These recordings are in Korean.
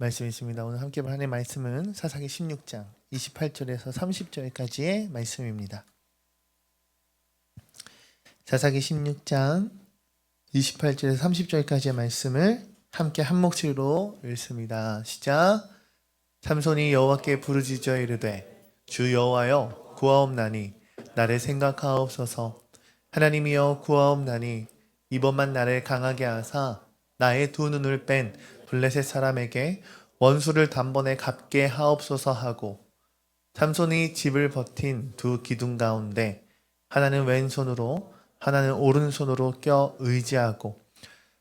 말씀이 있습니다. 오늘 함께 볼 하나님의 말씀은 사사기 16장 28절에서 30절까지의 말씀입니다. 사사기 16장 28절에서 30절까지의 말씀을 함께 한 목소리로 읽습니다. 시작. 삼손이 여호와께 부르짖어 이르되 주 여호와여 구하옵나니 나를 생각하옵소서. 하나님이여 구하옵나니 이번만 나를 강하게 하사 나의 두 눈을 뺀 블레셋 사람에게 원수를 단번에 갚게 하옵소서 하고, 삼손이 집을 버틴 두 기둥 가운데 하나는 왼손으로 하나는 오른손으로 껴 의지하고,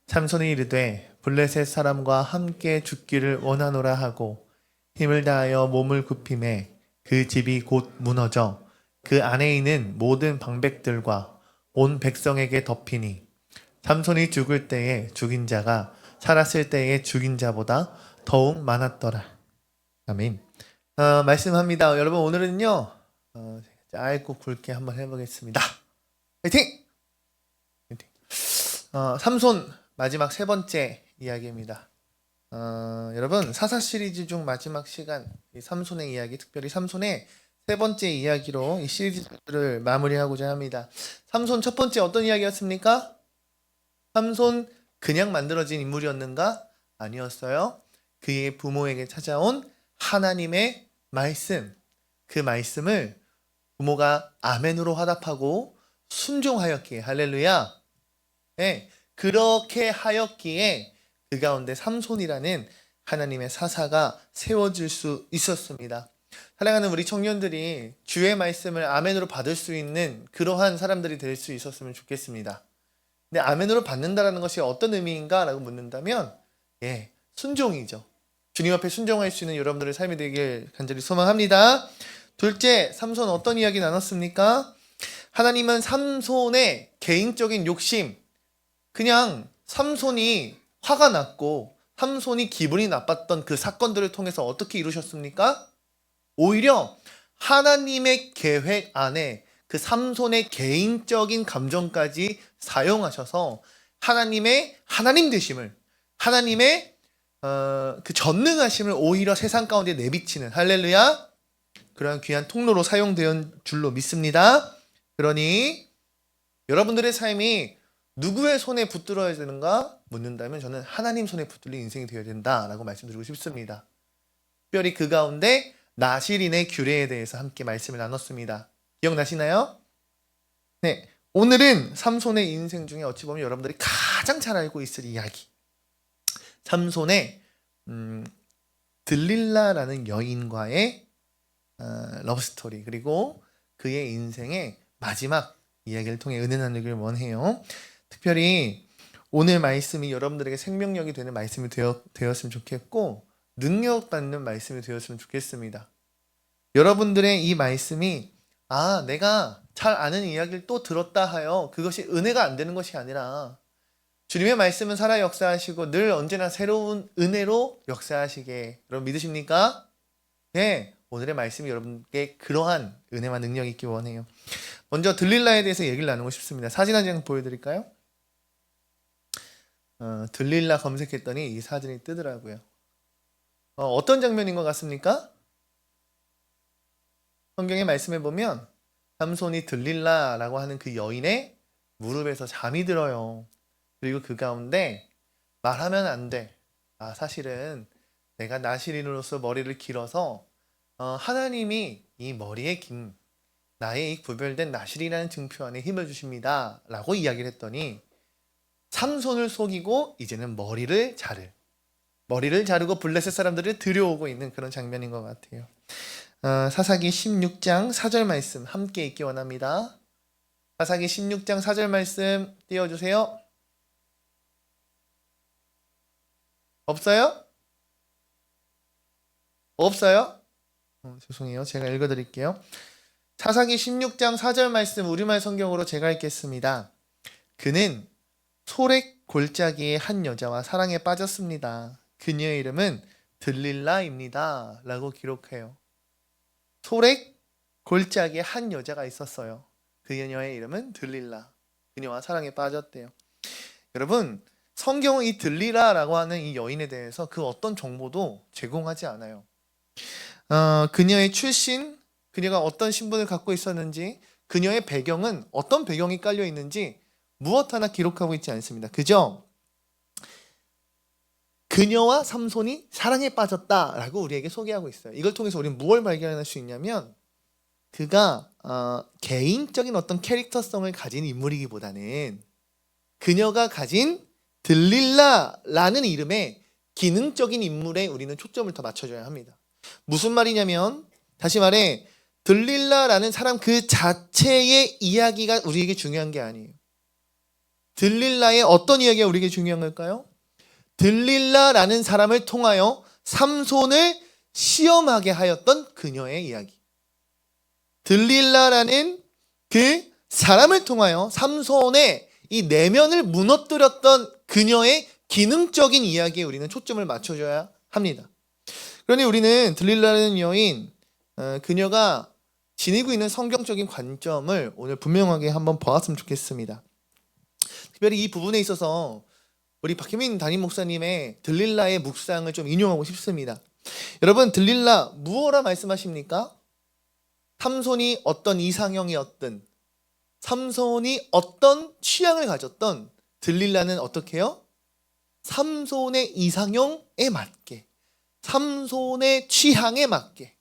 삼손이 이르되 블레셋 사람과 함께 죽기를 원하노라 하고 힘을 다하여 몸을 굽히매 그 집이 곧 무너져 그 안에 있는 모든 방백들과 온 백성에게 덮이니, 삼손이 죽을 때에 죽인 자가 살았을 때에 죽인 자보다 더욱 많았더라. 아멘. 말씀합니다. 여러분, 오늘은요 짧고 굵게 한번 해보겠습니다. 화이팅! 삼손 마지막 세 번째 이야기입니다. 여러분, 사사 시리즈 중 마지막 시간, 이 삼손의 이야기, 특별히 삼손의 세 번째 이야기로 이 시리즈를 마무리하고자 합니다. 삼손 첫 번째 어떤 이야기였습니까? 삼손 그냥 만들어진 인물이었는가? 아니었어요. 그의 부모에게 찾아온 하나님의 말씀, 그 말씀을 부모가 아멘으로 화답하고 순종하였기에, 할렐루야, 네, 그렇게 하였기에 그 가운데 삼손이라는 하나님의 사사가 세워질 수 있었습니다. 사랑하는 우리 청년들이 주의 말씀을 아멘으로 받을 수 있는 그러한 사람들이 될 수 있었으면 좋겠습니다. 근데 아멘으로 받는다라는 것이 어떤 의미인가? 라고 묻는다면, 순종이죠. 주님 앞에 순종할 수 있는 여러분들의 삶이 되길 간절히 소망합니다. 둘째, 삼손 어떤 이야기 나눴습니까? 하나님은 삼손의 개인적인 욕심, 그냥 삼손이 화가 났고 삼손이 기분이 나빴던 그 사건들을 통해서 어떻게 이루셨습니까? 오히려 하나님의 계획 안에 그 삼손의 개인적인 감정까지 사용하셔서 하나님의 하나님 되심을, 하나님의 그 전능하심을 오히려 세상 가운데 내비치는, 할렐루야, 그러한 귀한 통로로 사용된 줄로 믿습니다. 그러니 여러분들의 삶이 누구의 손에 붙들어야 되는가 묻는다면 저는 하나님 손에 붙들린 인생이 되어야 된다라고 말씀드리고 싶습니다. 특별히 그 가운데 나실인의 규례에 대해서 함께 말씀을 나눴습니다. 기억나시나요? 네, 오늘은 삼손의 인생 중에 어찌 보면 여러분들이 가장 잘 알고 있을 이야기, 삼손의 들릴라라는 여인과의 러브스토리, 그리고 그의 인생의 마지막 이야기를 통해 은혜 나누기를 원해요. 특별히 오늘 말씀이 여러분들에게 생명력이 되는 말씀이 되었으면 좋겠고, 능력받는 말씀이 되었으면 좋겠습니다. 여러분들의 이 말씀이 내가 잘 아는 이야기를 또 들었다 하여 그것이 은혜가 안 되는 것이 아니라 주님의 말씀은 살아 역사하시고 늘 언제나 새로운 은혜로 역사하시게, 여러분 믿으십니까? 네, 오늘의 말씀이 여러분께 그러한 은혜와 능력이 있기 원해요. 먼저 들릴라에 대해서 얘기를 나누고 싶습니다. 사진 한 장 보여드릴까요? 들릴라 검색했더니 이 사진이 뜨더라고요. 어떤 장면인 것 같습니까? 성경의 말씀에 보면 삼손이 들릴라라고 하는 그 여인의 무릎에서 잠이 들어요. 그리고 그 가운데 말하면 안 돼. 사실은 내가 나실인으로서 머리를 길어서 하나님이 이 머리에 긴 나의 이 구별된 나실이라는 증표 안에 힘을 주십니다 라고 이야기를 했더니 삼손을 속이고 이제는 머리를 자르고 블레셋 사람들을 들여오고 있는 그런 장면인 것 같아요. 사사기 16장 4절 말씀 함께 읽기 원합니다. 사사기 16장 4절 말씀 띄워주세요. 없어요? 없어요? 죄송해요. 제가 읽어드릴게요. 사사기 16장 4절 말씀 우리말 성경으로 제가 읽겠습니다. 그는 소렉 골짜기의 한 여자와 사랑에 빠졌습니다. 그녀의 이름은 들릴라입니다 라고 기록해요. 소렉 골짜기에 한 여자가 있었어요. 그녀의 이름은 들릴라. 그녀와 사랑에 빠졌대요. 여러분, 성경은 이 들리라라고 하는 이 여인에 대해서 그 어떤 정보도 제공하지 않아요. 그녀의 출신, 그녀가 어떤 신분을 갖고 있었는지, 그녀의 배경은 어떤 배경이 깔려 있는지 무엇 하나 기록하고 있지 않습니다. 그죠? 그녀와 삼손이 사랑에 빠졌다라고 우리에게 소개하고 있어요. 이걸 통해서 우리는 무엇을 발견할 수 있냐면 그가 개인적인 어떤 캐릭터성을 가진 인물이기보다는 그녀가 가진 들릴라라는 이름의 기능적인 인물에 우리는 초점을 더 맞춰줘야 합니다. 무슨 말이냐면 다시 말해 들릴라라는 사람 그 자체의 이야기가 우리에게 중요한 게 아니에요. 들릴라의 어떤 이야기가 우리에게 중요한 걸까요? 들릴라라는 사람을 통하여 삼손을 시험하게 하였던 그녀의 이야기. 들릴라라는 그 사람을 통하여 삼손의 이 내면을 무너뜨렸던 그녀의 기능적인 이야기에 우리는 초점을 맞춰줘야 합니다. 그러니 우리는 들릴라라는 여인, 그녀가 지니고 있는 성경적인 관점을 오늘 분명하게 한번 보았으면 좋겠습니다. 특별히 이 부분에 있어서 우리 박혜민 담임 목사님의 들릴라의 묵상을 좀 인용하고 싶습니다. 여러분, 들릴라 무엇라 말씀하십니까? 삼손이 어떤 이상형이었든, 삼손이 어떤 취향을 가졌던 들릴라는 어떻게 해요? 삼손의 이상형에 맞게, 삼손의 취향에 맞게,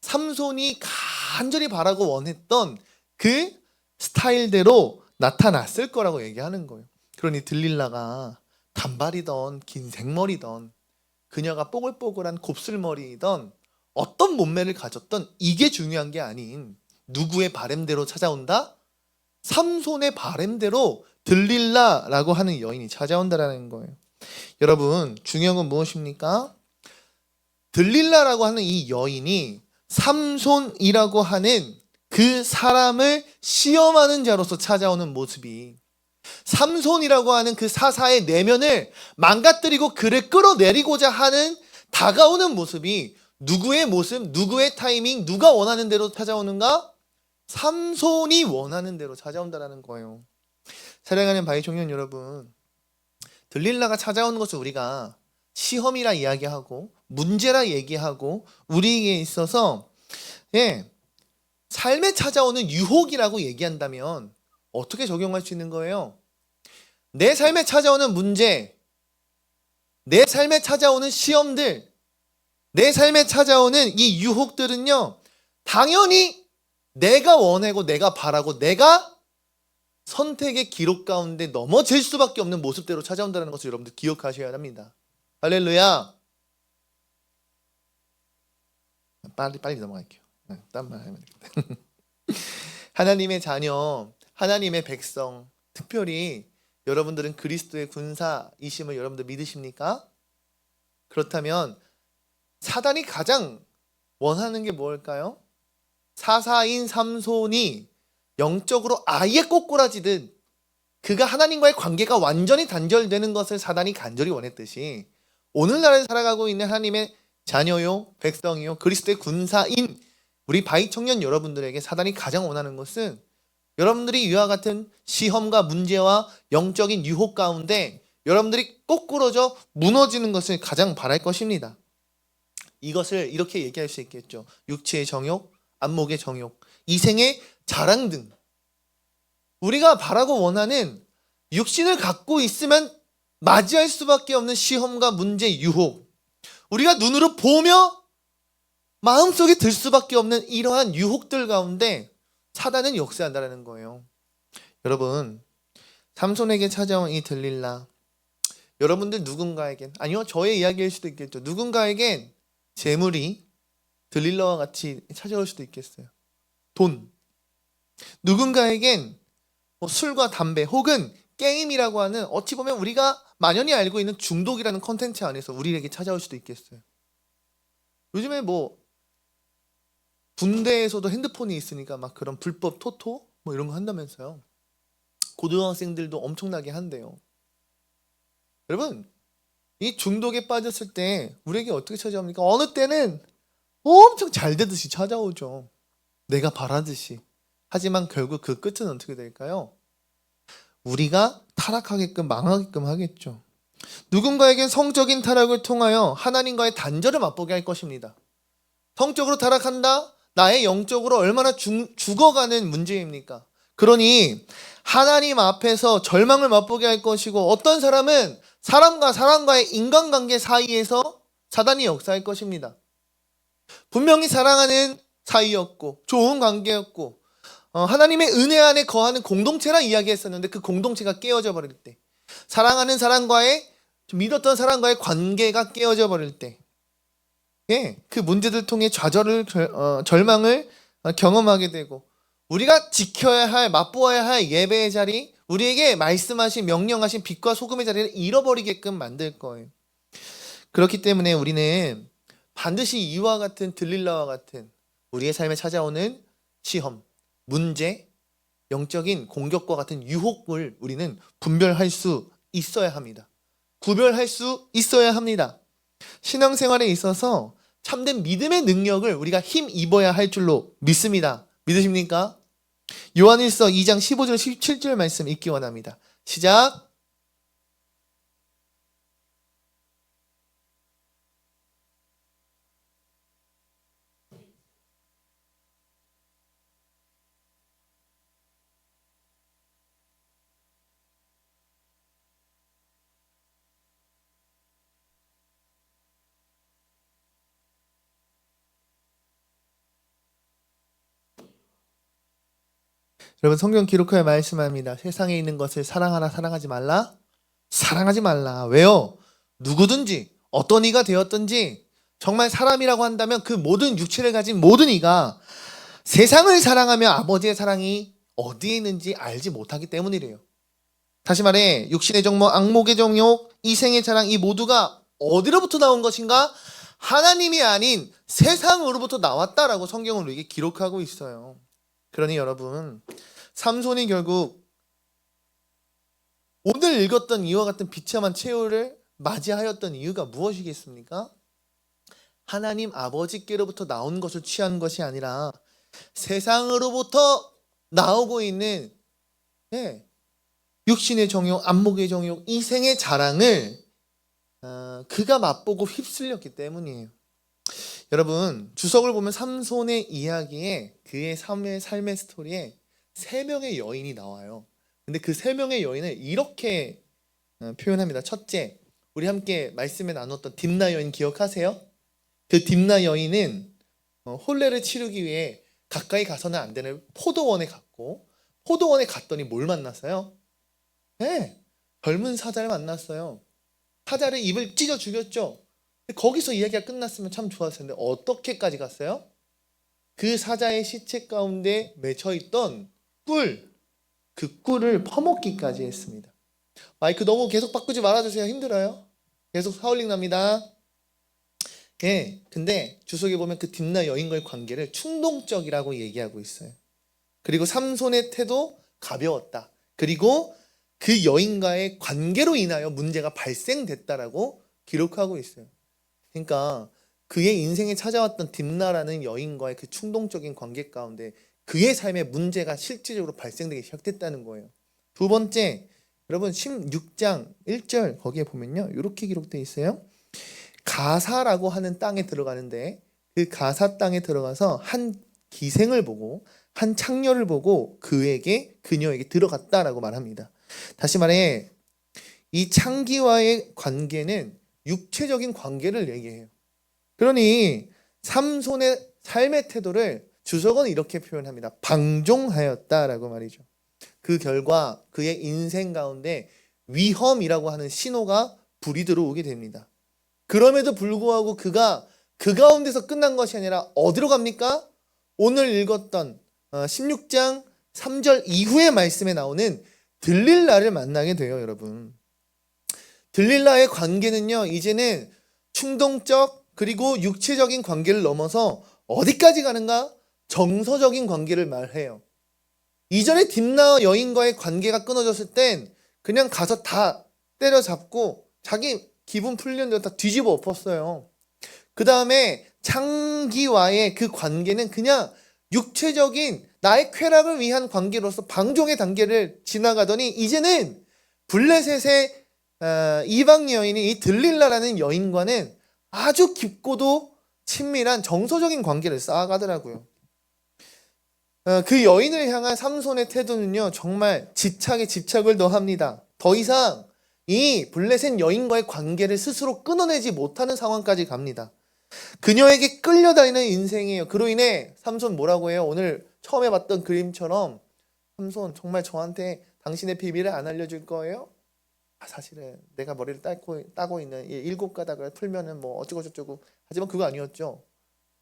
삼손이 간절히 바라고 원했던 그 스타일대로 나타났을 거라고 얘기하는 거예요. 그러니 들릴라가 단발이던 긴 생머리던 그녀가 뽀글뽀글한 곱슬머리이던 어떤 몸매를 가졌던 이게 중요한 게 아닌 누구의 바램대로 찾아온다? 삼손의 바램대로 들릴라라고 하는 여인이 찾아온다라는 거예요. 여러분, 중요한 건 무엇입니까? 들릴라라고 하는 이 여인이 삼손이라고 하는 그 사람을 시험하는 자로서 찾아오는 모습이, 삼손이라고 하는 그 사사의 내면을 망가뜨리고 그를 끌어내리고자 하는 다가오는 모습이 누구의 모습, 누구의 타이밍, 누가 원하는 대로 찾아오는가? 삼손이 원하는 대로 찾아온다는 거예요. 사랑하는 바이 청년 여러분, 들릴라가 찾아오는 것을 우리가 시험이라 이야기하고 문제라 얘기하고 우리에게 있어서 삶에 찾아오는 유혹이라고 얘기한다면 어떻게 적용할 수 있는 거예요? 내 삶에 찾아오는 문제, 내 삶에 찾아오는 시험들, 내 삶에 찾아오는 이 유혹들은요, 당연히 내가 원하고 내가 바라고 내가 선택의 기록 가운데 넘어질 수밖에 없는 모습대로 찾아온다는 것을 여러분들 기억하셔야 합니다. 할렐루야. 빨리 넘어갈게요. 딴 말 하면 되겠다. 하나님의 자녀, 하나님의 백성, 특별히 여러분들은 그리스도의 군사이심을 여러분들 믿으십니까? 그렇다면 사단이 가장 원하는 게 뭘까요? 사사인 삼손이 영적으로 아예 꼬꾸라지듯 그가 하나님과의 관계가 완전히 단절되는 것을 사단이 간절히 원했듯이 오늘날에 살아가고 있는 하나님의 자녀요, 백성이요, 그리스도의 군사인 우리 바이 청년 여러분들에게 사단이 가장 원하는 것은 여러분들이 이와 같은 시험과 문제와 영적인 유혹 가운데 여러분들이 꼬꾸러져 무너지는 것을 가장 바랄 것입니다. 이것을 이렇게 얘기할 수 있겠죠. 육체의 정욕, 안목의 정욕, 이생의 자랑 등 우리가 바라고 원하는 육신을 갖고 있으면 맞이할 수밖에 없는 시험과 문제, 유혹, 우리가 눈으로 보며 마음속에 들 수밖에 없는 이러한 유혹들 가운데 사단은 역사한다는 거예요. 여러분, 삼손에게 찾아온 이 들릴라, 여러분들 누군가에겐, 아니요, 저의 이야기일 수도 있겠죠. 누군가에겐 재물이 들릴라와 같이 찾아올 수도 있겠어요. 돈. 누군가에겐 술과 담배 혹은 게임이라고 하는 어찌 보면 우리가 만연히 알고 있는 중독이라는 컨텐츠 안에서 우리에게 찾아올 수도 있겠어요. 요즘에 군대에서도 핸드폰이 있으니까 막 그런 불법 토토 이런 거 한다면서요. 고등학생들도 엄청나게 한대요. 여러분, 이 중독에 빠졌을 때 우리에게 어떻게 찾아옵니까? 어느 때는 엄청 잘 되듯이 찾아오죠. 내가 바라듯이. 하지만 결국 그 끝은 어떻게 될까요? 우리가 타락하게끔 망하게끔 하겠죠. 누군가에겐 성적인 타락을 통하여 하나님과의 단절을 맛보게 할 것입니다. 성적으로 타락한다? 나의 영적으로 얼마나 죽어가는 문제입니까? 그러니 하나님 앞에서 절망을 맛보게 할 것이고, 어떤 사람은 사람과 사람과의 인간관계 사이에서 사단이 역사할 것입니다. 분명히 사랑하는 사이였고 좋은 관계였고 하나님의 은혜 안에 거하는 공동체라 이야기했었는데, 그 공동체가 깨어져 버릴 때, 사랑하는 사람과의, 믿었던 사람과의 관계가 깨어져 버릴 때, 그 문제들 통해 좌절을 절망을 경험하게 되고, 우리가 지켜야 할, 맛보아야 할 예배의 자리, 우리에게 말씀하신, 명령하신 빛과 소금의 자리를 잃어버리게끔 만들 거예요. 그렇기 때문에 우리는 반드시 이와 같은, 들릴라와 같은 우리의 삶에 찾아오는 시험, 문제, 영적인 공격과 같은 유혹을 우리는 분별할 수 있어야 합니다. 구별할 수 있어야 합니다. 신앙생활에 있어서 참된 믿음의 능력을 우리가 힘입어야 할 줄로 믿습니다. 믿으십니까? 요한일서 2장 15절 17절 말씀 읽기 원합니다. 시작. 여러분, 성경 기록하여 말씀합니다. 세상에 있는 것을 사랑하라, 사랑하지 말라? 사랑하지 말라. 왜요? 누구든지 어떤 이가 되었든지, 정말 사람이라고 한다면 그 모든 육체를 가진 모든 이가 세상을 사랑하며 아버지의 사랑이 어디에 있는지 알지 못하기 때문이래요. 다시 말해, 육신의 정욕, 안목의 정욕, 이생의 자랑, 이 모두가 어디로부터 나온 것인가? 하나님이 아닌 세상으로부터 나왔다라고 성경은 우리에게 기록하고 있어요. 그러니 여러분, 삼손이 결국 오늘 읽었던 이와 같은 비참한 최후를 맞이하였던 이유가 무엇이겠습니까? 하나님 아버지께로부터 나온 것을 취한 것이 아니라 세상으로부터 나오고 있는 육신의 정욕, 안목의 정욕, 이생의 자랑을 그가 맛보고 휩쓸렸기 때문이에요. 여러분, 주석을 보면 삼손의 이야기에, 그의 삶의 스토리에 3명의 여인이 나와요. 근데 그 3명의 여인을 이렇게 표현합니다. 첫째, 우리 함께 말씀에 나눴던 딥나 여인 기억하세요? 그 딥나 여인은 혼례를 치르기 위해 가까이 가서는 안 되는 포도원에 갔고, 포도원에 갔더니 뭘 만났어요? 젊은 사자를 만났어요. 사자를 입을 찢어 죽였죠. 거기서 이야기가 끝났으면 참 좋았을 텐데 어떻게까지 갔어요? 그 사자의 시체 가운데 맺혀있던 꿀, 그 꿀을 퍼먹기까지 했습니다. 마이크 너무 계속 바꾸지 말아주세요. 힘들어요. 계속 사울링 납니다. 근데 주석에 보면 그 딥나 여인과의 관계를 충동적이라고 얘기하고 있어요. 그리고 삼손의 태도 가벼웠다. 그리고 그 여인과의 관계로 인하여 문제가 발생됐다라고 기록하고 있어요. 그러니까 그의 인생에 찾아왔던 딥나라는 여인과의 그 충동적인 관계 가운데 그의 삶에 문제가 실질적으로 발생되기 시작됐다는 거예요. 두 번째, 여러분 16장 1절 거기에 보면요, 이렇게 기록되어 있어요. 가사라고 하는 땅에 들어가는데, 그 가사 땅에 들어가서 한 기생을 보고, 한 창녀를 보고 그녀에게 들어갔다라고 말합니다. 다시 말해, 이 창기와의 관계는 육체적인 관계를 얘기해요. 그러니 삼손의 삶의 태도를 주석은 이렇게 표현합니다. 방종하였다라고 말이죠. 그 결과 그의 인생 가운데 위험이라고 하는 신호가 불이 들어오게 됩니다. 그럼에도 불구하고 그가 그 가운데서 끝난 것이 아니라 어디로 갑니까? 오늘 읽었던 16장 3절 이후의 말씀에 나오는 들릴라를 만나게 돼요, 여러분. 들릴라의 관계는요, 이제는 충동적 그리고 육체적인 관계를 넘어서 어디까지 가는가? 정서적인 관계를 말해요. 이전에 딥나 여인과의 관계가 끊어졌을 땐 그냥 가서 다 때려잡고 자기 기분 풀리는 대로 다 뒤집어 엎었어요. 그 다음에 창기와의 그 관계는 그냥 육체적인 나의 쾌락을 위한 관계로서 방종의 단계를 지나가더니 이제는 블레셋의 이방 여인이 이 들릴라라는 여인과는 아주 깊고도 친밀한 정서적인 관계를 쌓아가더라고요. 그 여인을 향한 삼손의 태도는요, 정말 집착에 집착을 더합니다. 더 이상 이 블레셋 여인과의 관계를 스스로 끊어내지 못하는 상황까지 갑니다. 그녀에게 끌려다니는 인생이에요. 그로 인해 삼손 뭐라고 해요? 오늘 처음에 봤던 그림처럼 삼손 정말 저한테 당신의 비밀을 안 알려줄 거예요? 사실은 내가 머리를 따고 있는 이 7가닥을 풀면은 뭐 어쩌고저쩌고, 하지만 그거 아니었죠.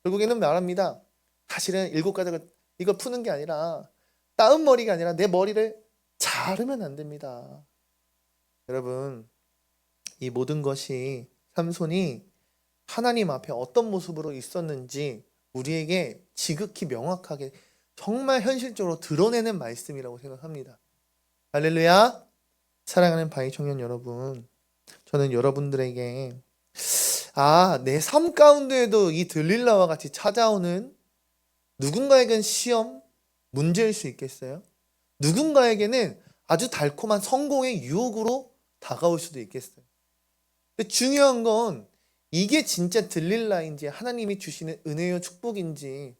결국에는 말합니다. 사실은 7가닥을 이걸 푸는 게 아니라, 따은 머리가 아니라 내 머리를 자르면 안 됩니다. 여러분, 이 모든 것이 삼손이 하나님 앞에 어떤 모습으로 있었는지 우리에게 지극히 명확하게 정말 현실적으로 드러내는 말씀이라고 생각합니다. 할렐루야. 사랑하는 바이 청년 여러분, 저는 여러분들에게 내 삶 가운데에도 이 들릴라와 같이 찾아오는 누군가에겐 시험, 문제일 수 있겠어요? 누군가에게는 아주 달콤한 성공의 유혹으로 다가올 수도 있겠어요. 근데 중요한 건 이게 진짜 들릴라인지 하나님이 주시는 은혜요 축복인지,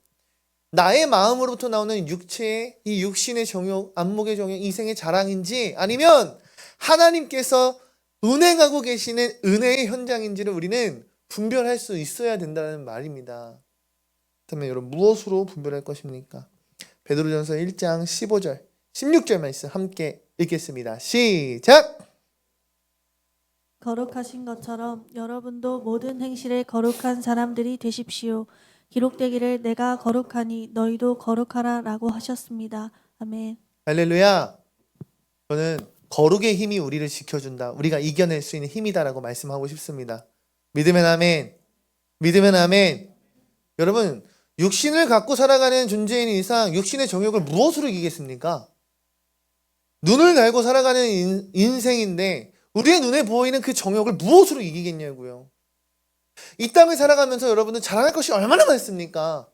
나의 마음으로부터 나오는 육체의 이 육신의 정욕, 안목의 정욕, 이생의 자랑인지, 아니면 하나님께서 운행하고 계시는 은혜의 현장인지를 우리는 분별할 수 있어야 된다는 말입니다. 그렇다면 여러분, 무엇으로 분별할 것입니까? 베드로전서 1장 15절, 16절 말씀 함께 읽겠습니다. 시작! 거룩하신 것처럼 여러분도 모든 행실에 거룩한 사람들이 되십시오. 기록되기를 내가 거룩하니 너희도 거룩하라 라고 하셨습니다. 아멘. 할렐루야. 저는 거룩의 힘이 우리를 지켜준다, 우리가 이겨낼 수 있는 힘이다라고 말씀하고 싶습니다. 믿으면 아멘. 믿으면 아멘. 여러분, 육신을 갖고 살아가는 존재인 이상 육신의 정욕을 무엇으로 이기겠습니까? 눈을 달고 살아가는 인생인데 우리의 눈에 보이는 그 정욕을 무엇으로 이기겠냐고요. 이 땅을 살아가면서 여러분은 자랑할 것이 얼마나 많습니까?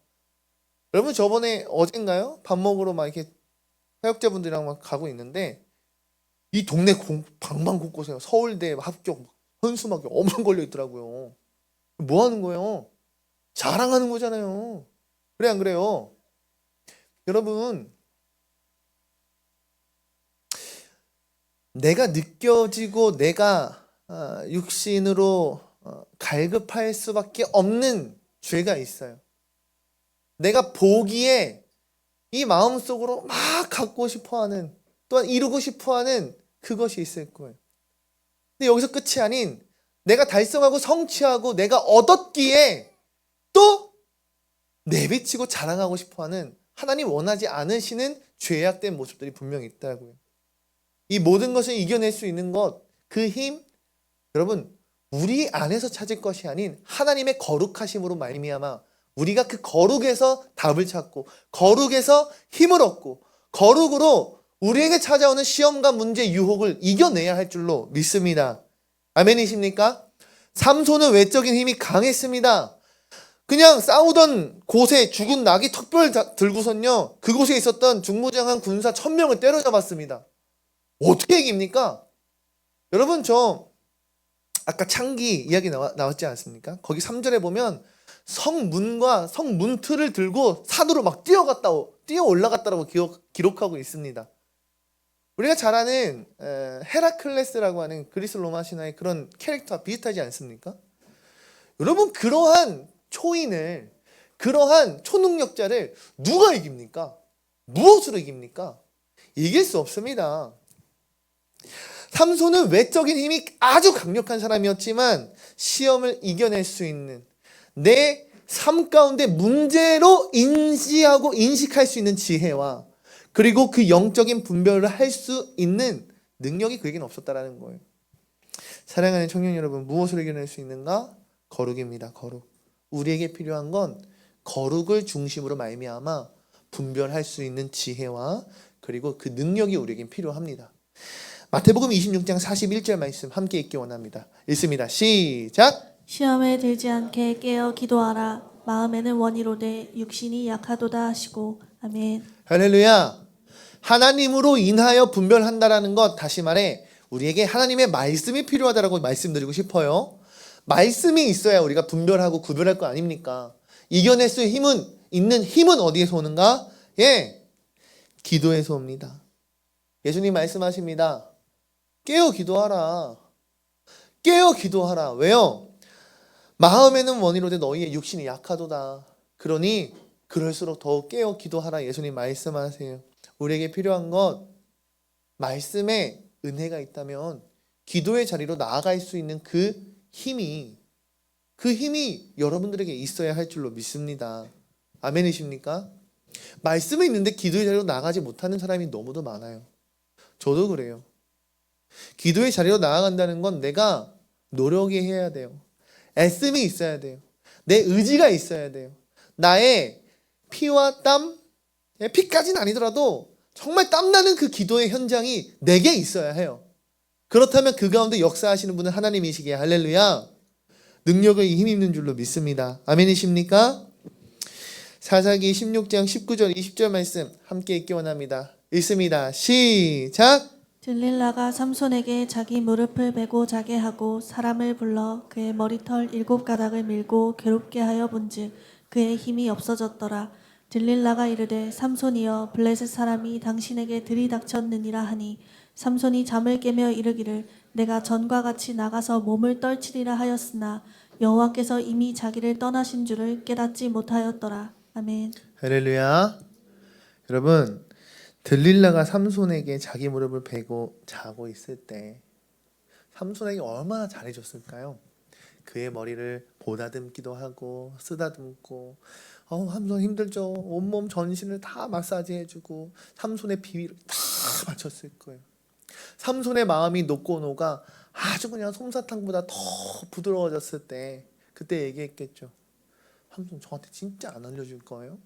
여러분, 저번에 어젠가요? 밥 먹으러 막 이렇게 사역자분들이랑 막 가고 있는데 이 동네 방방 곳곳에 서울대 합격 현수막이 엄청 걸려 있더라고요. 뭐 하는 거예요? 자랑하는 거잖아요. 그래 안 그래요? 여러분, 내가 느껴지고 내가 육신으로 갈급할 수밖에 없는 죄가 있어요. 내가 보기에 이 마음속으로 막 갖고 싶어하는, 또한 이루고 싶어하는 그것이 있을 거예요. 근데 여기서 끝이 아닌, 내가 달성하고 성취하고 내가 얻었기에 또 내비치고 자랑하고 싶어하는, 하나님 원하지 않으시는 죄악된 모습들이 분명히 있다고요. 이 모든 것을 이겨낼 수 있는 것, 그 힘, 여러분, 우리 안에서 찾을 것이 아닌 하나님의 거룩하심으로 말미암아 우리가 그 거룩에서 답을 찾고, 거룩에서 힘을 얻고, 거룩으로 우리에게 찾아오는 시험과 문제, 유혹을 이겨내야 할 줄로 믿습니다. 아멘이십니까? 삼손은 외적인 힘이 강했습니다. 그냥 싸우던 곳에 죽은 나귀 턱뼈를 들고선요, 그곳에 있었던 중무장한 군사 1000명을 때려잡았습니다. 어떻게 이깁니까? 여러분, 저 아까 창기 이야기 나왔지 않습니까? 거기 3절에 보면 성문과 성문틀을 들고 산으로 막 뛰어 올라갔다고 기록하고 있습니다. 우리가 잘 아는 헤라클레스라고 하는 그리스 로마 신화의 그런 캐릭터와 비슷하지 않습니까? 여러분, 그러한 초인을, 그러한 초능력자를 누가 이깁니까? 무엇으로 이깁니까? 이길 수 없습니다. 삼손은 외적인 힘이 아주 강력한 사람이었지만 시험을 이겨낼 수 있는, 내 삶 가운데 문제로 인지하고 인식할 수 있는 지혜와, 그리고 그 영적인 분별을 할 수 있는 능력이 그에게는 없었다라는 거예요. 사랑하는 청년 여러분, 무엇을 이겨낼 수 있는가? 거룩입니다. 거룩. 우리에게 필요한 건 거룩을 중심으로 말미암아 분별할 수 있는 지혜와 그리고 그 능력이 우리에겐 필요합니다. 마태복음 26장 41절 말씀 함께 읽기 원합니다. 읽습니다. 시작! 시험에 들지 않게 깨어 기도하라. 마음에는 원이로되 육신이 약하도다 하시고. 아멘. 할렐루야. 하나님으로 인하여 분별한다라는 것, 다시 말해 우리에게 하나님의 말씀이 필요하다라고 말씀드리고 싶어요. 말씀이 있어야 우리가 분별하고 구별할 거 아닙니까? 이겨낼 수 있는 힘은 어디에서 오는가? 예, 기도에서 옵니다. 예수님 말씀하십니다. 깨어 기도하라. 깨어 기도하라. 왜요? 마음에는 원이로되 너희의 육신이 약하도다. 그러니 그럴수록 더욱 깨어 기도하라. 예수님 말씀하세요. 우리에게 필요한 것, 말씀에 은혜가 있다면 기도의 자리로 나아갈 수 있는 그 힘이 여러분들에게 있어야 할 줄로 믿습니다. 아멘이십니까? 말씀이 있는데 기도의 자리로 나가지 못하는 사람이 너무도 많아요. 저도 그래요. 기도의 자리로 나아간다는 건 내가 노력이 해야 돼요. 애씀이 있어야 돼요. 내 의지가 있어야 돼요. 나의 피와 땀, 피까지는 아니더라도 정말 땀나는 그 기도의 현장이 내게 있어야 해요. 그렇다면 그 가운데 역사하시는 분은 하나님이시기에 할렐루야. 능력을 힘입는 줄로 믿습니다. 아멘이십니까? 사사기 16장 19절 20절 말씀 함께 읽기 원합니다. 읽습니다. 시작. 들릴라가 삼손에게 자기 무릎을 베고 자게 하고 사람을 불러 그의 머리털 7가닥을 밀고 괴롭게 하여 본즉 그의 힘이 없어졌더라. 들릴라가 이르되 삼손이여 블레셋 사람이 당신에게 들이닥쳤느니라 하니 삼손이 잠을 깨며 이르기를 내가 전과 같이 나가서 몸을 떨치리라 하였으나 여호와께서 이미 자기를 떠나신 줄을 깨닫지 못하였더라. 아멘. 할렐루야. 여러분, 들릴라가 삼손에게 자기 무릎을 베고 자고 있을 때 삼손에게 얼마나 잘해줬을까요? 그의 머리를 보다듬기도 하고 쓰다듬고 삼손 힘들죠. 온몸 전신을 다 마사지 해주고 삼손의 비위를 다 맞췄을 거예요. 삼손의 마음이 녹고 녹아 아주 그냥 솜사탕보다 더 부드러워졌을 때 그때 얘기했겠죠. 삼손 저한테 진짜 안 알려줄 거예요?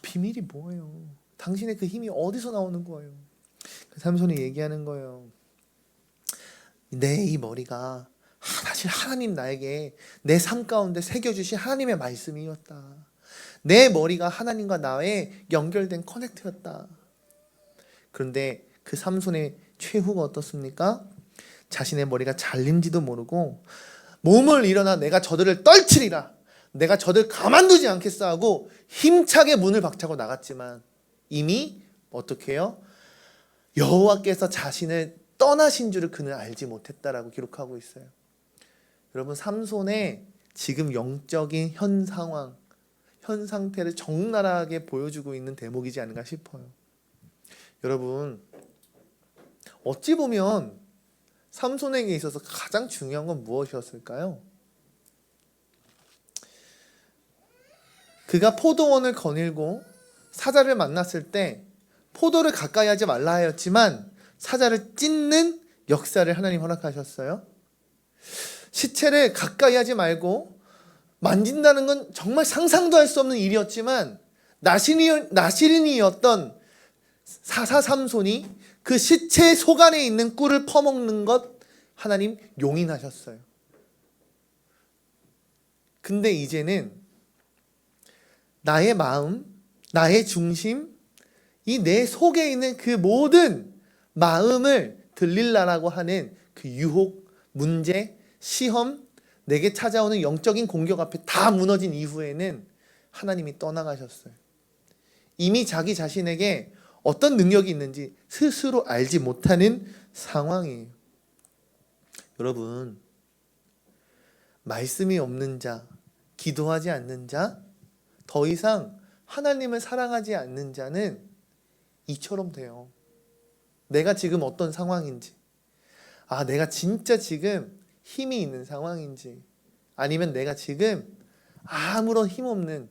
비밀이 뭐예요? 당신의 그 힘이 어디서 나오는 거예요? 삼손이 얘기하는 거예요. 내 이 머리가 사실 하나님 나에게 내 삶 가운데 새겨주신 하나님의 말씀이었다. 내 머리가 하나님과 나의 연결된 커넥트였다. 그런데 그 삼손의 최후가 어떻습니까? 자신의 머리가 잘린지도 모르고 몸을 일어나 내가 저들을 떨치리라. 내가 저들 가만두지 않겠어 하고 힘차게 문을 박차고 나갔지만 이미 어떻게 해요? 여호와께서 자신을 떠나신 줄을 그는 알지 못했다라고 기록하고 있어요. 여러분 삼손의 지금 영적인 현 상황, 현 상태를 적나라하게 보여주고 있는 대목이지 않은가 싶어요. 여러분 어찌 보면 삼손에게 있어서 가장 중요한 건 무엇이었을까요? 그가 포도원을 거닐고 사자를 만났을 때 포도를 가까이 하지 말라 하였지만 사자를 찢는 역사를 하나님 허락하셨어요. 시체를 가까이 하지 말고 만진다는 건 정말 상상도 할 수 없는 일이었지만 나시린이었던 사사 삼손이 그 시체 속 안에 있는 꿀을 퍼먹는 것 하나님 용인하셨어요. 근데 이제는 나의 마음, 나의 중심, 이 내 속에 있는 그 모든 마음을 들릴라라고 하는 그 유혹, 문제, 시험, 내게 찾아오는 영적인 공격 앞에 다 무너진 이후에는 하나님이 떠나가셨어요. 이미 자기 자신에게 어떤 능력이 있는지 스스로 알지 못하는 상황이에요. 여러분, 말씀이 없는 자, 기도하지 않는 자, 더 이상 하나님을 사랑하지 않는 자는 이처럼 돼요. 내가 지금 어떤 상황인지, 내가 진짜 지금 힘이 있는 상황인지, 아니면 내가 지금 아무런 힘없는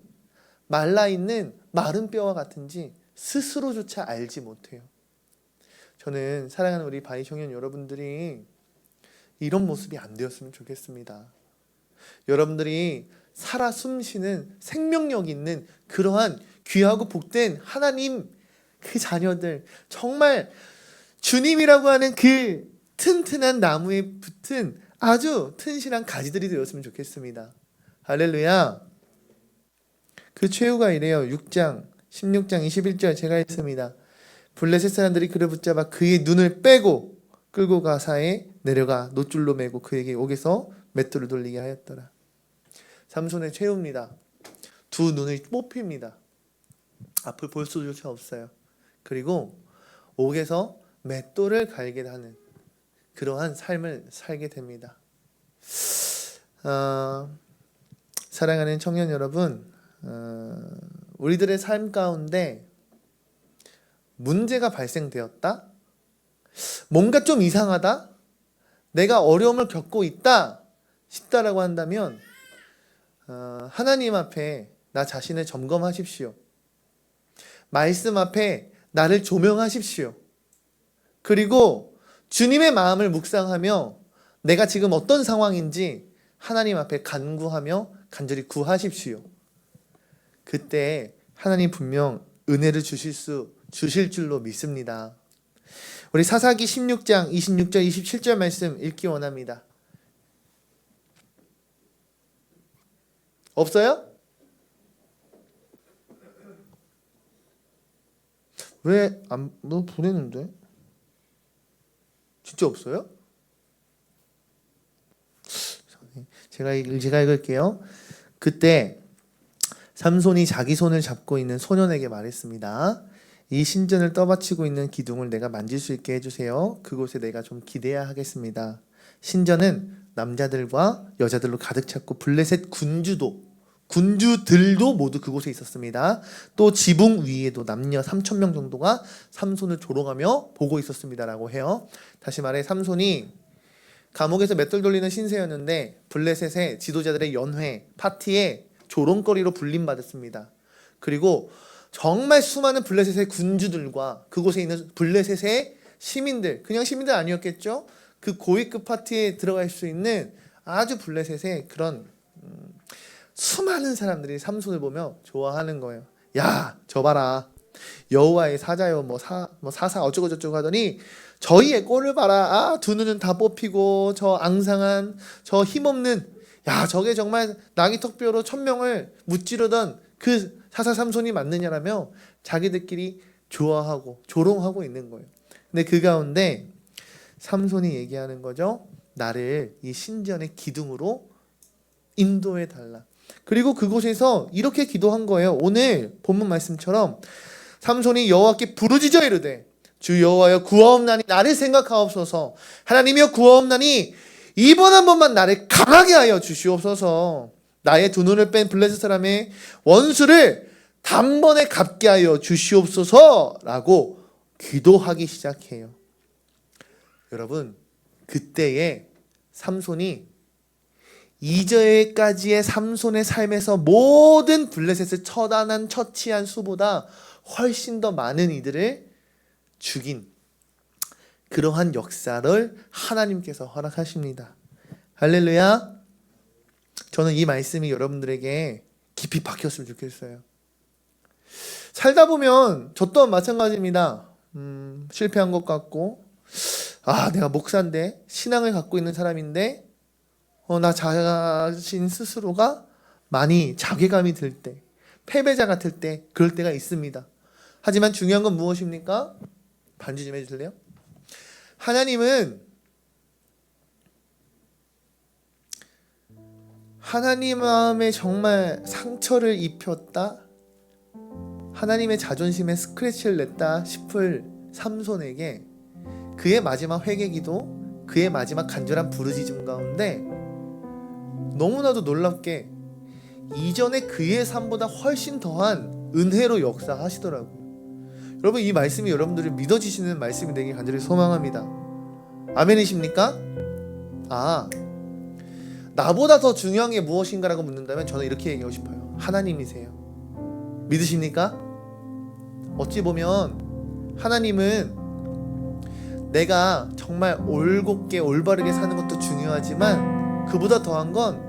말라있는 마른 뼈와 같은지 스스로조차 알지 못해요. 저는 사랑하는 우리 바이청년 여러분들이 이런 모습이 안 되었으면 좋겠습니다. 여러분들이 살아 숨쉬는 생명력 있는 그러한 귀하고 복된 하나님 그 자녀들, 정말 주님이라고 하는 그 튼튼한 나무에 붙은 아주 튼실한 가지들이 되었으면 좋겠습니다. 할렐루야. 그 최후가 이래요. 6장 16장 21절 제가 읽습니다. 블레셋 사람들이 그를 붙잡아 그의 눈을 빼고 끌고 가사에 내려가 노줄로 매고 그에게 옥에서 맷돌을 돌리게 하였더라. 삼손의 최후입니다. 두 눈을 뽑힙니다. 앞을 볼 수조차 없어요. 그리고 옥에서 맷돌을 갈게 하는 그러한 삶을 살게 됩니다. 사랑하는 청년 여러분, 우리들의 삶 가운데 문제가 발생되었다? 뭔가 좀 이상하다? 내가 어려움을 겪고 있다? 싶다라고 한다면 하나님 앞에 나 자신을 점검하십시오. 말씀 앞에 나를 조명하십시오. 그리고 주님의 마음을 묵상하며 내가 지금 어떤 상황인지 하나님 앞에 간구하며 간절히 구하십시오. 그때 하나님 분명 은혜를 주실 줄로 믿습니다. 우리 사사기 16장 26절 27절 말씀 읽기 원합니다. 없어요? 왜 안 보내는데? 진짜 없어요? 제가 읽을게요. 그때 삼손이 자기 손을 잡고 있는 소년에게 말했습니다. 이 신전을 떠받치고 있는 기둥을 내가 만질 수 있게 해주세요. 그곳에 내가 좀 기대야 하겠습니다. 신전은 남자들과 여자들로 가득 찼고 블레셋 군주들도 모두 그곳에 있었습니다. 또 지붕 위에도 남녀 3,000명 정도가 삼손을 조롱하며 보고 있었습니다라고 해요. 다시 말해 삼손이 감옥에서 맷돌 돌리는 신세였는데 블레셋의 지도자들의 연회, 파티에 조롱거리로 불림받았습니다. 그리고 정말 수많은 블레셋의 군주들과 그곳에 있는 블레셋의 시민들, 그냥 시민들 아니었겠죠? 그 고위급 파티에 들어갈 수 있는 아주 블레셋의 그런 수많은 사람들이 삼손을 보며 좋아하는 거예요. 야, 저 봐라. 여호와의 사자요, 사사 어쩌고 저쩌고 하더니 저희의 꼴을 봐라. 두 눈은 다 뽑히고 저 앙상한 저 힘없는 저게 정말 나귀턱뼈로 1,000명을 무찌르던 그 사사 삼손이 맞느냐라며 자기들끼리 좋아하고 조롱하고 있는 거예요. 근데 그 가운데 삼손이 얘기하는 거죠. 나를 이 신전의 기둥으로 인도해 달라. 그리고 그곳에서 이렇게 기도한 거예요. 오늘 본문 말씀처럼 삼손이 여호와께 부르짖어 이르되 주 여호와여 구하옵나니 나를 생각하옵소서. 하나님이여 구하옵나니 이번 한 번만 나를 강하게 하여 주시옵소서. 나의 두 눈을 뺀 블레셋 사람의 원수를 단번에 갚게 하여 주시옵소서라고 기도하기 시작해요. 여러분, 그때의 삼손이 이전까지의 삼손의 삶에서 모든 블레셋을 처치한 수보다 훨씬 더 많은 이들을 죽인 그러한 역사를 하나님께서 허락하십니다. 할렐루야. 저는 이 말씀이 여러분들에게 깊이 박혔으면 좋겠어요. 살다 보면 저 또한 마찬가지입니다. 실패한 것 같고 내가 목사인데 신앙을 갖고 있는 사람인데 나 자신 스스로가 많이 자괴감이 들 때, 패배자 같을 때 그럴 때가 있습니다. 하지만 중요한 건 무엇입니까? 반주 좀 해주실래요? 하나님은 하나님 마음에 정말 상처를 입혔다, 하나님의 자존심에 스크래치를 냈다 싶을 삼손에게 그의 마지막 회개기도, 그의 마지막 간절한 부르짖음 가운데 너무나도 놀랍게 이전의 그의 삶보다 훨씬 더한 은혜로 역사하시더라고요. 여러분, 이 말씀이 여러분들을 믿어지시는 말씀이 되길 간절히 소망합니다. 아멘이십니까? 나보다 더 중요한 게 무엇인가라고 묻는다면 저는 이렇게 얘기하고 싶어요. 하나님이세요. 믿으십니까? 어찌 보면 하나님은 내가 정말 올곧게 올바르게 사는 것도 중요하지만 그보다 더한 건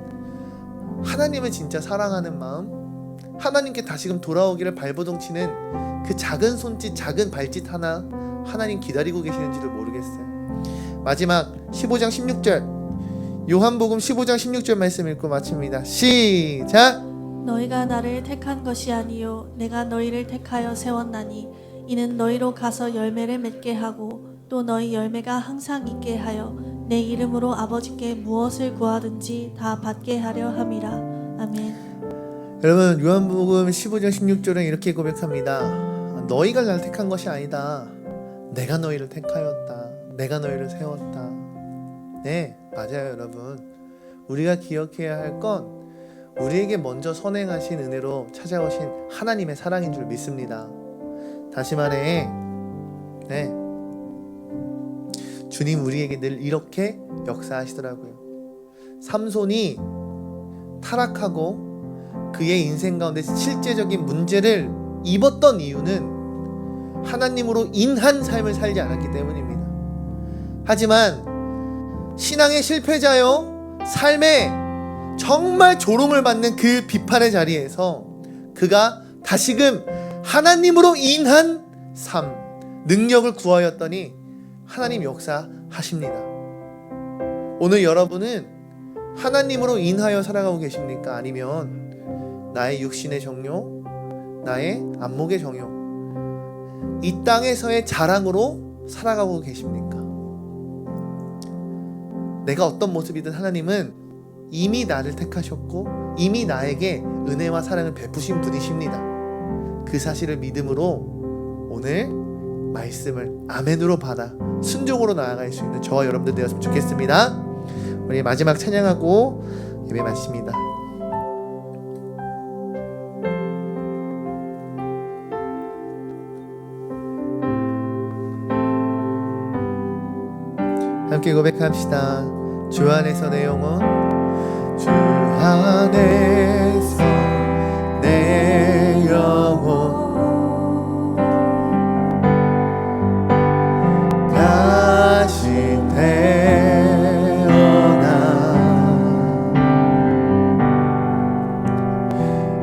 하나님을 진짜 사랑하는 마음, 하나님께 다시금 돌아오기를 발버둥 치는 그 작은 손짓, 작은 발짓 하나 하나님 기다리고 계시는지를 모르겠어요. 마지막 15장 16절, 요한복음 15장 16절 말씀 읽고 마칩니다. 시작! 너희가 나를 택한 것이 아니요 내가 너희를 택하여 세웠나니 이는 너희로 가서 열매를 맺게 하고 또 또 너희 열매가 항상 있게 하여 내 이름으로 아버지께 무엇을 구하든지 다 받게 하려 함이라. 아멘. 여러분, 요한복음 15장 16절은 이렇게 고백합니다. 너희가 날 택한 것이 아니다. 내가 너희를 택하였다. 내가 너희를 세웠다. 네, 맞아요, 여러분. 우리가 기억해야 할 건 우리에게 먼저 선행하신 은혜로 찾아오신 하나님의 사랑인 줄 믿습니다. 다시 말해, 네, 주님 우리에게 늘 이렇게 역사하시더라고요. 삼손이 타락하고 그의 인생 가운데 실제적인 문제를 입었던 이유는 하나님으로 인한 삶을 살지 않았기 때문입니다. 하지만 신앙의 실패자요, 삶에 정말 조롱을 받는 그 비판의 자리에서 그가 다시금 하나님으로 인한 삶, 능력을 구하였더니 하나님 역사하십니다. 오늘 여러분은 하나님으로 인하여 살아가고 계십니까? 아니면 나의 육신의 정욕, 나의 안목의 정욕, 이 땅에서의 자랑으로 살아가고 계십니까? 내가 어떤 모습이든 하나님은 이미 나를 택하셨고 이미 나에게 은혜와 사랑을 베푸신 분이십니다. 그 사실을 믿음으로 오늘 말씀을 아멘으로 받아 순종으로 나아갈 수 있는 저와 여러분들 되었으면 좋겠습니다. 우리 마지막 찬양하고 예배 마칩니다. 함께 고백합시다. 주 안에서 내 영혼, 주 안에서 내 영혼 다시 태어나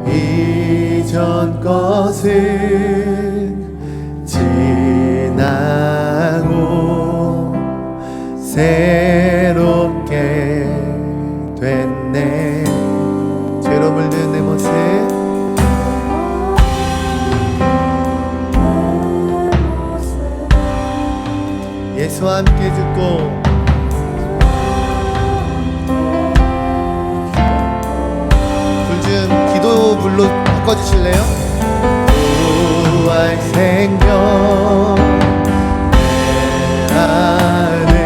이전 것은 지나고 새롭게 됐네. 죄로 물든 내 모습 예수와 함께 듣고 불 좀 기도물로 바꿔주실래요? 부활 생명 내 안에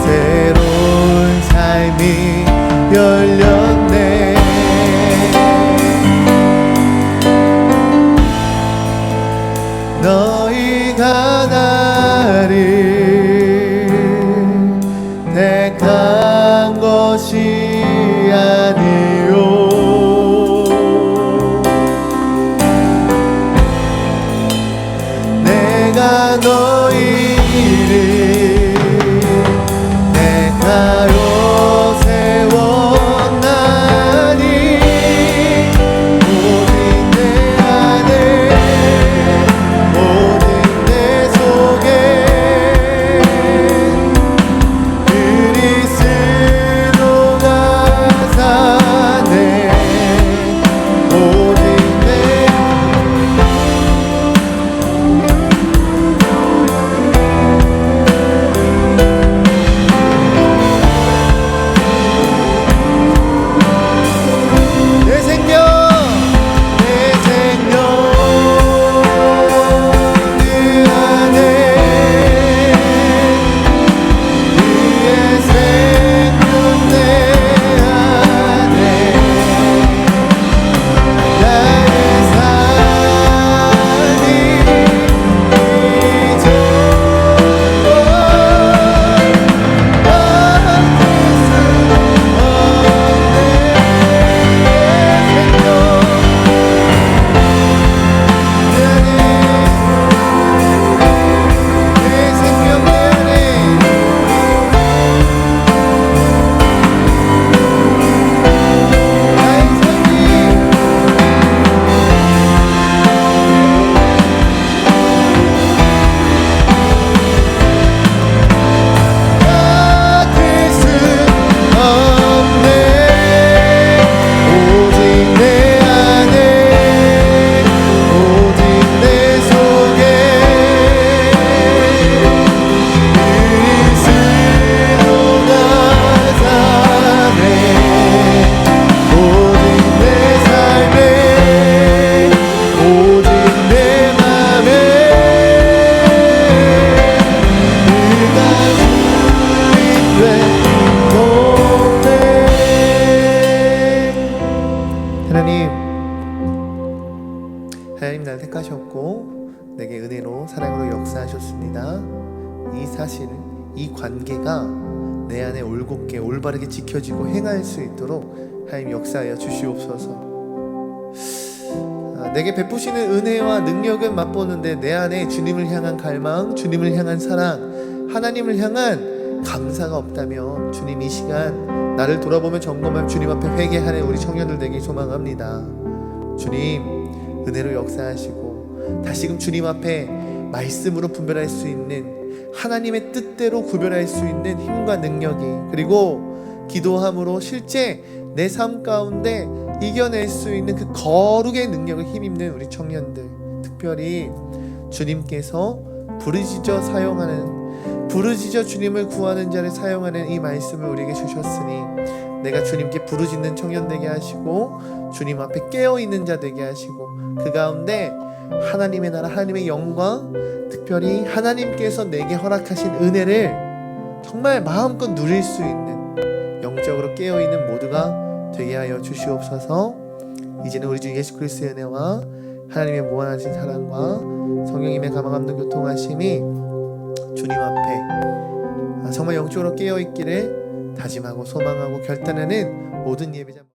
새로운 삶이 열렸네. 너희가 나를 택한 것이 아니요 내가 너희를 택하여 세웠나니 모든 내 안에 모든 내 속에 그리스도가 사네. 모든 내 하나님 날 택하셨고 내게 은혜로 사랑으로 역사하셨습니다. 이 사실, 이 관계가 내 안에 올곧게 올바르게 지켜지고 행할 수 있도록 하나님 역사하여 주시옵소서. 내게 베푸시는 은혜와 능력은 맛보는데 내 안에 주님을 향한 갈망, 주님을 향한 사랑, 하나님을 향한 감사가 없다면 주님 이 시간 나를 돌아보며 점검할 주님 앞에 회개하는 우리 청년들 되길 소망합니다. 주님 은혜로 역사하시고 다시금 주님 앞에 말씀으로 분별할 수 있는 하나님의 뜻대로 구별할 수 있는 힘과 능력이, 그리고 기도함으로 실제 내 삶 가운데 이겨낼 수 있는 그 거룩의 능력을 힘입는 우리 청년들, 특별히 주님께서 부르짖어 사용하는, 부르짖어 주님을 구하는 자를 사용하는 이 말씀을 우리에게 주셨으니 내가 주님께 부르짖는 청년 되게 하시고 주님 앞에 깨어있는 자 되게 하시고 그 가운데 하나님의 나라, 하나님의 영광, 특별히 하나님께서 내게 허락하신 은혜를 정말 마음껏 누릴 수 있는 영적으로 깨어있는 모두가 되게 하여 주시옵소서. 이제는 우리 주 예수 그리스도의 은혜와 하나님의 무한하신 사랑과 성령님의 감화감동 교통하심이 주님 앞에 정말 영적으로 깨어있기를 다짐하고 소망하고 결단하는 모든 예배자